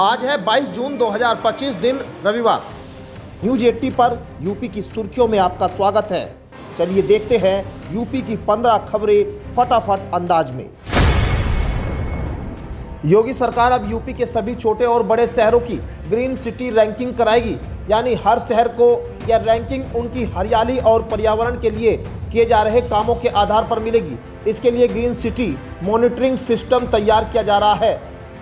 आज है 22 जून 2025 दिन रविवार। न्यूज 80 पर यूपी की सुर्खियों में आपका स्वागत है। चलिए देखते हैं यूपी की 15 खबरें फटाफट अंदाज में। योगी सरकार अब यूपी के सभी छोटे और बड़े शहरों की ग्रीन सिटी रैंकिंग कराएगी, यानी हर शहर को यह रैंकिंग उनकी हरियाली और पर्यावरण के लिए किए जा रहे कामों के आधार पर मिलेगी। इसके लिए ग्रीन सिटी मॉनिटरिंग सिस्टम तैयार किया जा रहा है,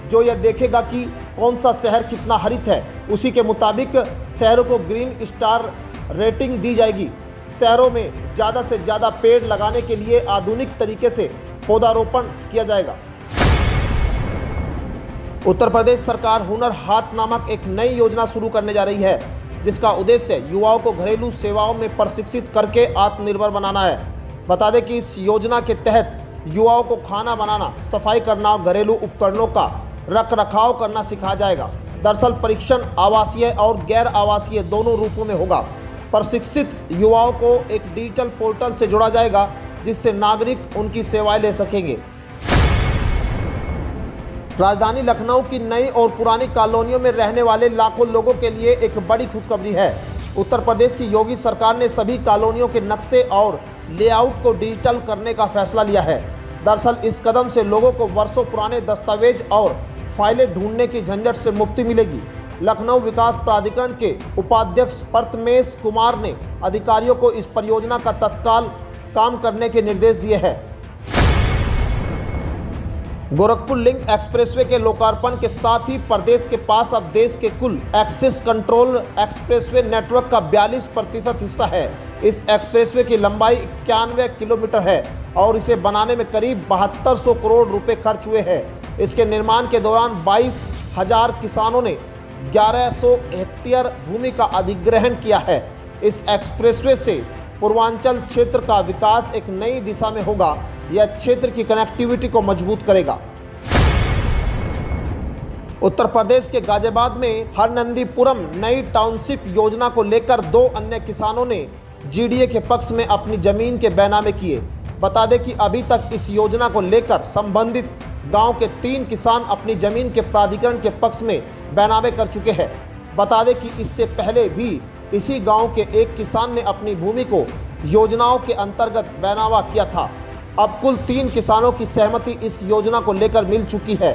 जो यह देखेगा कि कौन सा शहर कितना हरित है। उसी के मुताबिक शहरों को ग्रीन स्टार रेटिंग दी जाएगी। शहरों में ज़्यादा से ज़्यादा पेड़ लगाने के लिए आधुनिक तरीके से पौधारोपण किया जाएगा। उत्तर प्रदेश सरकार हुनर हाट नामक एक नई योजना शुरू करने जा रही है, जिसका उद्देश्य युवाओं को घरेलू सेवाओं में प्रशिक्षित करके आत्मनिर्भर बनाना है। बता दें कि इस योजना के तहत युवाओं को खाना बनाना, सफाई करना और घरेलू उपकरणों का रख रखाव करना सिखाया जाएगा। दरअसल परीक्षण आवासीय और गैर आवासीय दोनों रूपों में होगा। प्रशिक्षित युवाओं को एक डिजिटल पोर्टल से जोड़ा जाएगा, जिससे नागरिक उनकी सेवाएं ले सकेंगे। राजधानी लखनऊ की नई और पुरानी कॉलोनियों में रहने वाले लाखों लोगों के लिए एक बड़ी खुशखबरी है। उत्तर प्रदेश की योगी सरकार ने सभी कॉलोनियों के नक्शे और लेआउट को डिजिटल करने का फैसला लिया है। दरअसल इस कदम से लोगों को वर्षों पुराने दस्तावेज और फाइलें ढूंढने की झंझट से मुक्ति मिलेगी। लखनऊ विकास प्राधिकरण के उपाध्यक्ष प्रथमेश कुमार ने अधिकारियों को इस परियोजना का तत्काल काम करने के निर्देश दिए हैं। गोरखपुर लिंक एक्सप्रेसवे के लोकार्पण के साथ ही प्रदेश के पास अब देश के कुल एक्सेस कंट्रोल एक्सप्रेसवे नेटवर्क का 42% हिस्सा है। इस एक्सप्रेसवे की लंबाई 91 किलोमीटर है और इसे बनाने में करीब 7200 करोड़ रुपए खर्च हुए हैं। इसके निर्माण के दौरान 22,000 किसानों ने 1100 हेक्टेयर भूमि का अधिग्रहण किया है। इस एक्सप्रेसवे से पूर्वांचल क्षेत्र का विकास एक नई दिशा में होगा। यह क्षेत्र की कनेक्टिविटी को मजबूत करेगा। उत्तर प्रदेश के गाजियाबाद में हरनंदीपुरम नई टाउनशिप योजना को लेकर 2 अन्य किसानों ने जीडीए के पक्ष में अपनी जमीन के बैनामे किए। बता दें कि अभी तक इस योजना को लेकर संबंधित गांव के 3 किसान अपनी जमीन के प्राधिकरण के पक्ष में बैनामे कर चुके हैं। बता दें कि इससे पहले भी इसी गांव के एक किसान ने अपनी भूमि को योजनाओं के अंतर्गत बैनामा किया था। अब कुल 3 किसानों की सहमति इस योजना को लेकर मिल चुकी है।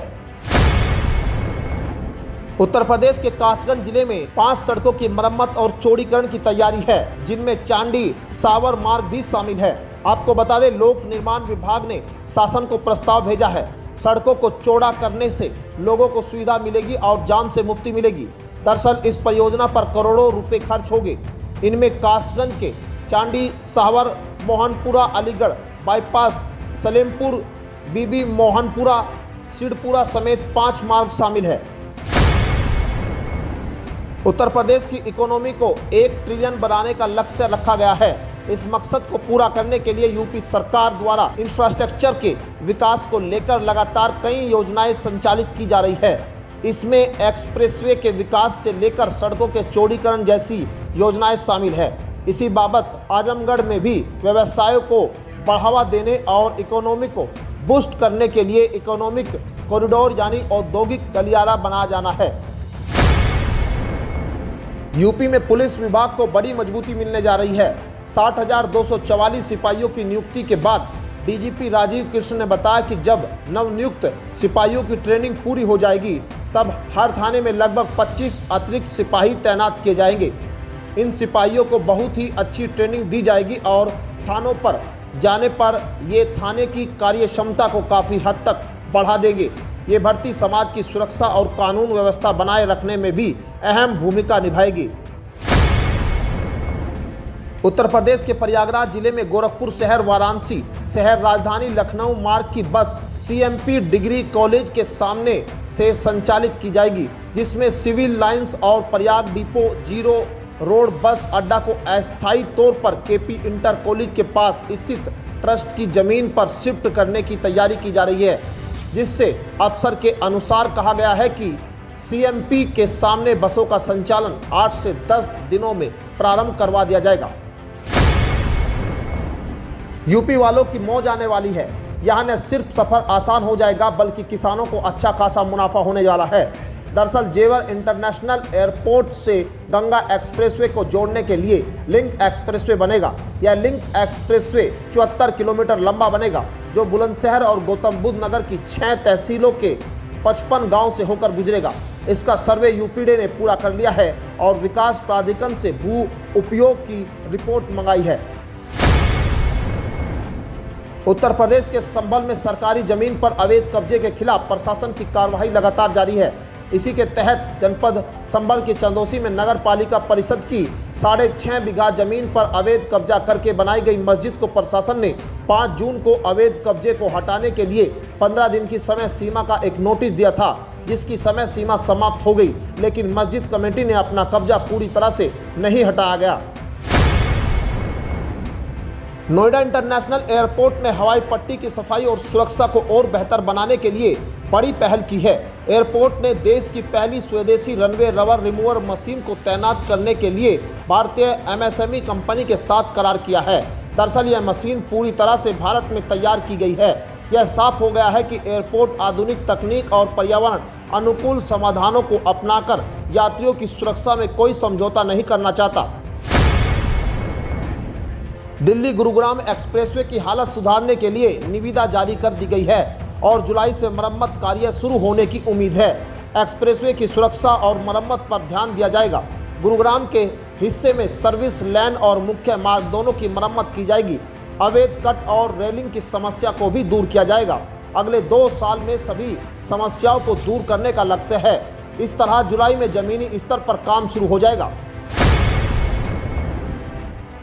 उत्तर प्रदेश के कासगंज जिले में 5 सड़कों की मरम्मत और चौड़ीकरण की तैयारी है, जिनमें चांडी सावर मार्ग भी शामिल है। आपको बता दें, लोक निर्माण विभाग ने शासन को प्रस्ताव भेजा है। सड़कों को चौड़ा करने से लोगों को सुविधा मिलेगी और जाम से मुक्ति मिलेगी। दरअसल इस परियोजना पर करोड़ों रुपए खर्च होंगे। इनमें कासगंज के चांडी सावर मोहनपुरा अलीगढ़ बाईपास, सलेमपुर, बीबी मोहनपुरा, सिडपुरा समेत 5 मार्ग शामिल है। उत्तर प्रदेश की इकोनॉमी को 1 ट्रिलियन बनाने का लक्ष्य रखा गया है। इस मकसद को पूरा करने के लिए यूपी सरकार द्वारा इंफ्रास्ट्रक्चर के विकास को लेकर लगातार कई योजनाएं संचालित की जा रही है। इसमें एक्सप्रेसवे के विकास से लेकर सड़कों के चौड़ीकरण जैसी योजनाएं शामिल है। इसी बाबत आजमगढ़ में भी व्यवसायों को बढ़ावा देने और इकोनॉमी को बूस्ट करने के लिए इकोनॉमिक कॉरिडोर यानी औद्योगिक गलियारा बनाया जाना है। यूपी में पुलिस विभाग को बड़ी मजबूती मिलने जा रही है। 60,244 सिपाहियों की नियुक्ति के बाद डीजीपी राजीव कृष्ण ने बताया कि जब नवनियुक्त सिपाहियों की ट्रेनिंग पूरी हो जाएगी, तब हर थाने में लगभग 25 अतिरिक्त सिपाही तैनात किए जाएंगे। इन सिपाहियों को बहुत ही अच्छी ट्रेनिंग दी जाएगी और थानों पर जाने पर ये थाने की कार्य क्षमता को काफ़ी हद तक बढ़ा देंगे। ये भर्ती समाज की सुरक्षा और कानून व्यवस्था बनाए रखने में भी अहम भूमिका निभाएगी। उत्तर प्रदेश के प्रयागराज जिले में गोरखपुर शहर वाराणसी शहर राजधानी लखनऊ मार्ग की बस सीएमपी डिग्री कॉलेज के सामने से संचालित की जाएगी, जिसमें सिविल लाइंस और Prayag depot zero road bus अड्डा को अस्थायी तौर पर केपी इंटर कॉलेज के पास स्थित ट्रस्ट की जमीन पर शिफ्ट करने की तैयारी की जा रही है, जिससे अफसर के अनुसार कहा गया है कि सीएमपी के सामने बसों का संचालन 8 से 10 दिनों में प्रारंभ करवा दिया जाएगा। यूपी वालों की मौज आने वाली है। यहाँ न सिर्फ सफ़र आसान हो जाएगा, बल्कि किसानों को अच्छा खासा मुनाफा होने वाला है। दरअसल जेवर इंटरनेशनल एयरपोर्ट से गंगा एक्सप्रेसवे को जोड़ने के लिए लिंक एक्सप्रेसवे बनेगा। यह लिंक एक्सप्रेसवे 74 किलोमीटर लंबा बनेगा, जो बुलंदशहर और गौतम बुद्ध नगर की 6 तहसीलों के 55 गांव से होकर गुजरेगा। इसका सर्वे यूपीडे ने पूरा कर लिया है और विकास प्राधिकरण से भू उपयोग की रिपोर्ट मंगाई है। उत्तर प्रदेश के संभल में सरकारी जमीन पर अवैध कब्जे के खिलाफ प्रशासन की कार्रवाई लगातार जारी है। इसी के तहत जनपद संभल के चंदौसी में नगर पालिका परिषद की 6.5 बीघा जमीन पर अवैध कब्जा करके बनाई गई मस्जिद को प्रशासन ने 5 जून को अवैध कब्जे को हटाने के लिए 15 दिन की समय सीमा का एक नोटिस दिया था, जिसकी समय सीमा समाप्त हो गई, लेकिन मस्जिद कमेटी ने अपना कब्जा पूरी तरह से नहीं हटाया गया। नोएडा इंटरनेशनल एयरपोर्ट ने हवाई पट्टी की सफाई और सुरक्षा को और बेहतर बनाने के लिए बड़ी पहल की है। एयरपोर्ट ने देश की पहली स्वदेशी रनवे रबर रिमूवर मशीन को तैनात करने के लिए भारतीय एमएसएमई कंपनी के साथ करार किया है। दरअसल यह मशीन पूरी तरह से भारत में तैयार की गई है। यह साफ हो गया है कि एयरपोर्ट आधुनिक तकनीक और पर्यावरण अनुकूल समाधानों को अपनाकर यात्रियों की सुरक्षा में कोई समझौता नहीं करना चाहता। दिल्ली गुरुग्राम एक्सप्रेसवे की हालत सुधारने के लिए निविदा जारी कर दी गई है और जुलाई से मरम्मत कार्य शुरू होने की उम्मीद है। एक्सप्रेसवे की सुरक्षा और मरम्मत पर ध्यान दिया जाएगा। गुरुग्राम के हिस्से में सर्विस लेन और मुख्य मार्ग दोनों की मरम्मत की जाएगी। अवैध कट और रेलिंग की समस्या को भी दूर किया जाएगा। अगले 2 साल में सभी समस्याओं को दूर करने का लक्ष्य है। इस तरह जुलाई में जमीनी स्तर पर काम शुरू हो जाएगा।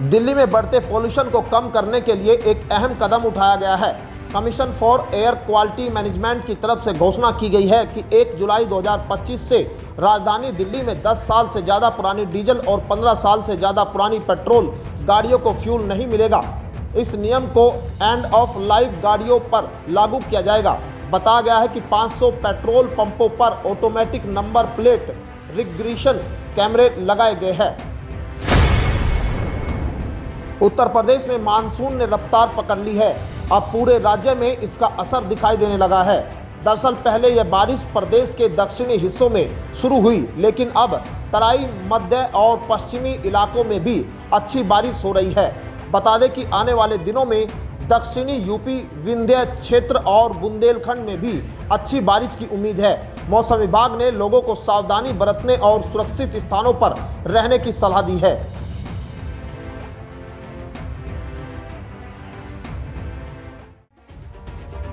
दिल्ली में बढ़ते पोल्यूशन को कम करने के लिए एक अहम कदम उठाया गया है। Commission for air quality management की तरफ से घोषणा की गई है कि 1 जुलाई 2025 से राजधानी दिल्ली में 10 साल से ज़्यादा पुरानी डीजल और 15 साल से ज़्यादा पुरानी पेट्रोल गाड़ियों को फ्यूल नहीं मिलेगा। इस नियम को एंड ऑफ लाइफ गाड़ियों पर लागू किया जाएगा। बताया गया है कि 500 पेट्रोल पंपों पर ऑटोमेटिक नंबर प्लेट रिकग्निशन कैमरे लगाए गए हैं। उत्तर प्रदेश में मानसून ने रफ्तार पकड़ ली है। अब पूरे राज्य में इसका असर दिखाई देने लगा है। दरअसल पहले यह बारिश प्रदेश के दक्षिणी हिस्सों में शुरू हुई, लेकिन अब तराई, मध्य और पश्चिमी इलाकों में भी अच्छी बारिश हो रही है। बता दें कि आने वाले दिनों में दक्षिणी यूपी, विंध्य क्षेत्र और बुंदेलखंड में भी अच्छी बारिश की उम्मीद है। मौसम विभाग ने लोगों को सावधानी बरतने और सुरक्षित स्थानों पर रहने की सलाह दी है।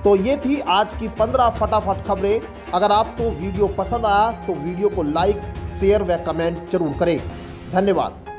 तो ये थी आज की 15 फटाफट खबरें। अगर आपको वीडियो पसंद आया तो वीडियो को लाइक, शेयर व कमेंट जरूर करें। धन्यवाद।